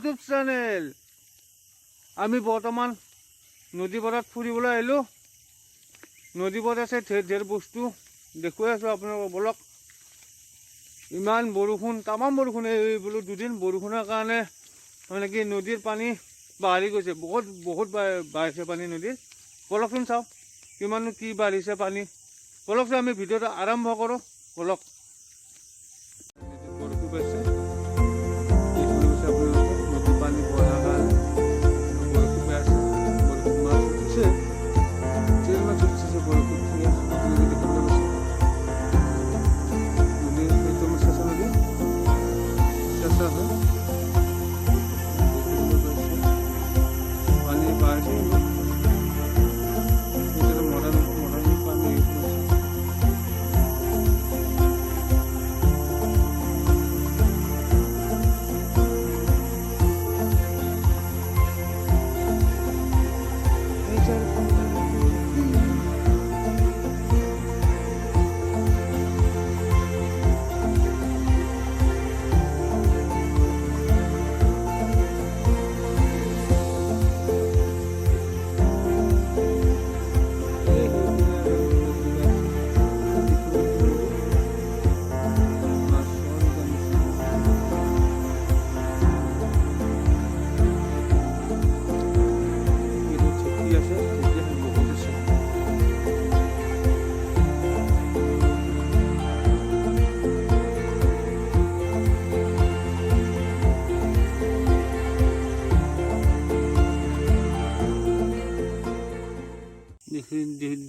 YouTube channel. আমি বৰ্তমান নদীপাৰত ফুৰিবলৈ আহিলোঁ। নদীপাৰত আছে ঢেৰ বস্তু দেখুৱাই আছোঁ আপোনালোকক। বলক, ইমান বৰষুণ, তামাম বৰষুণ। এই বোলো দুদিন বৰষুণৰ কাৰণে মানে কি নদীৰ পানী বাঢ়ি গৈছে, বহুত বাঢ়িছে পানী নদীৰ। বলকচোন চাওঁ কিমাননো কি বাঢ়িছে পানী। বলকচোন আমি ভিডিঅ'টো আৰম্ভ কৰোঁ। বলক, বৰষুণ পাইছে, নদীৰ পানী বঢ়াৰ কাৰণে বৰষুণ পাই আছে। বৰষুণ মাছ উঠিছে, তেল মাছ উঠিছে, বৰষুণ নদীৰ সেইটো চেঁচা নদী, চেঁচা হয়, পানী বাঢ়িছে।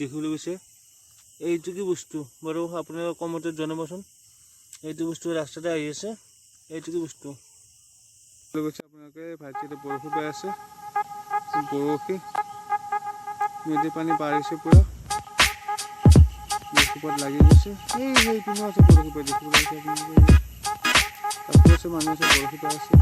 দেখিবলৈ গৈছে এইটো কি বস্তু বাৰু, আপোনালোকে কমেণ্টত জনাবচোন। এইটো বস্তু ৰাস্তাতে আহি আছে, এইটো কি বস্তু গৈছে। আপোনালোকে ভাইটিয়ে বৰশী বাই আছে, বৰশী নদীৰ পানী বাঢ়িছে পুৰা, বৰশীপাত লাগি গৈছে। সেই পিনেও আছে বৰশী পাই, দেখিবলৈ গৈছে আপোনালোকে। তাতো আছে মানুহ আছে, বৰশী বাই আছে।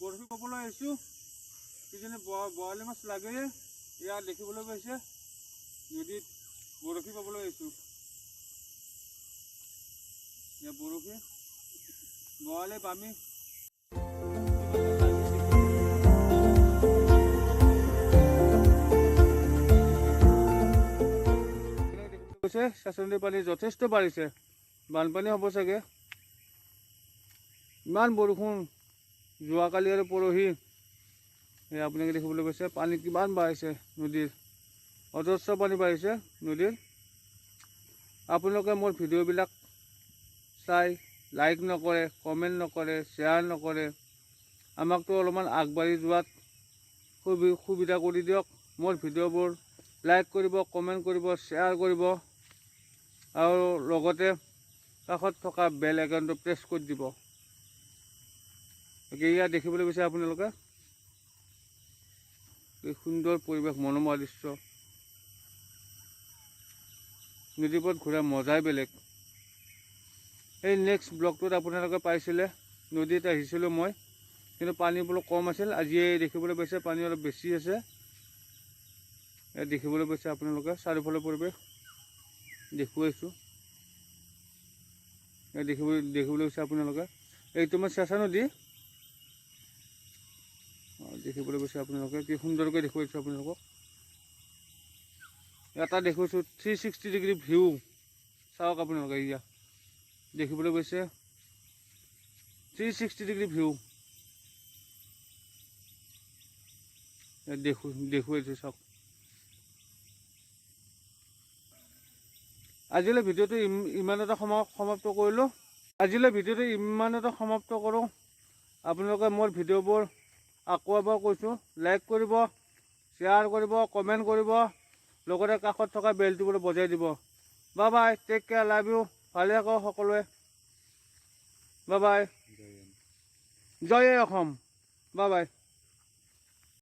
বৰশী ক'বলৈ আহিছোঁ, কিজানি বৰালি মাছ লাগে। ইয়াত দেখিবলৈ পাইছে নদীত বৰশী পাবলৈ আহিছোঁ। ইয়াত বৰশী, বৰালি, বামি চেঁচা নদীৰ পানী যথেষ্ট বাঢ়িছে, বানপানী হ'ব চাগে। ইমান বৰষুণ যোৱাকালি আৰু পৰহি, আপোনালোকে দেখিবলৈ পাইছে পানী কিমান বাঢ়িছে নদীৰ, অজস্ৰ পানী বাঢ়িছে নদীৰ। আপোনালোকে মোৰ ভিডিঅ'বিলাক চাই লাইক নকৰে, কমেণ্ট নকৰে, শ্বেয়াৰ নকৰে। আমাকতো অলপমান আগবাঢ়ি যোৱাত সুবিধা কৰি দিয়ক। মোৰ ভিডিঅ'বোৰ লাইক কৰিব, কমেণ্ট কৰিব, শ্বেয়াৰ কৰিব, আৰু লগতে কাষত থকা বেল আইকনটো প্ৰেছ কৰি দিব। ইয়াত দেখিবলৈ পাইছে আপোনালোকে এই সুন্দৰ পৰিৱেশ, মনোমোহা দৃশ্য। নদীপথ ঘূৰা মজাই বেলেগ। এই নেক্সট ব্লগটোত আপোনালোকে পাইছিলে নদীত আহিছিলোঁ মই, কিন্তু পানী বোলো কম আছিল। আজি দেখিবলৈ পাইছে পানী অলপ বেছি আছে। ইয়াত দেখিবলৈ পাইছে আপোনালোকে চাৰিওফালৰ পৰিৱেশ দেখুৱাইছোঁ। ইয়াত দেখিবলৈ পাইছে আপোনালোকে, এইটো মই চেঁচা নদী দেখিবলৈ পাইছে আপোনালোকে। কি সুন্দৰকৈ দেখুৱাইছোঁ আপোনালোকক। এটা দেখুৱাইছোঁ 360 ডিগ্ৰী ভিউ, চাওক আপোনালোকে। ইয়াত দেখিবলৈ পাইছে 360 ডিগ্ৰী ভিউ, দেখুৱাইছোঁ চাওক। আজিলৈ ভিডিঅ'টো ইমানতে সমাপ্ত কৰিলোঁ। কৰোঁ। আপোনালোকে মোৰ ভিডিঅ'বোৰ আকৌ এবাৰ কৈছোঁ, লাইক কৰিব, শ্বেয়াৰ কৰিব, কমেণ্ট কৰিব, লগতে কাষত থকা বেলটো বোলে বজাই দিব। Bye bye, take care, love you, ভালে থাকক সকলোৱে। বাই বাই, জয় অসম, বাই বাই।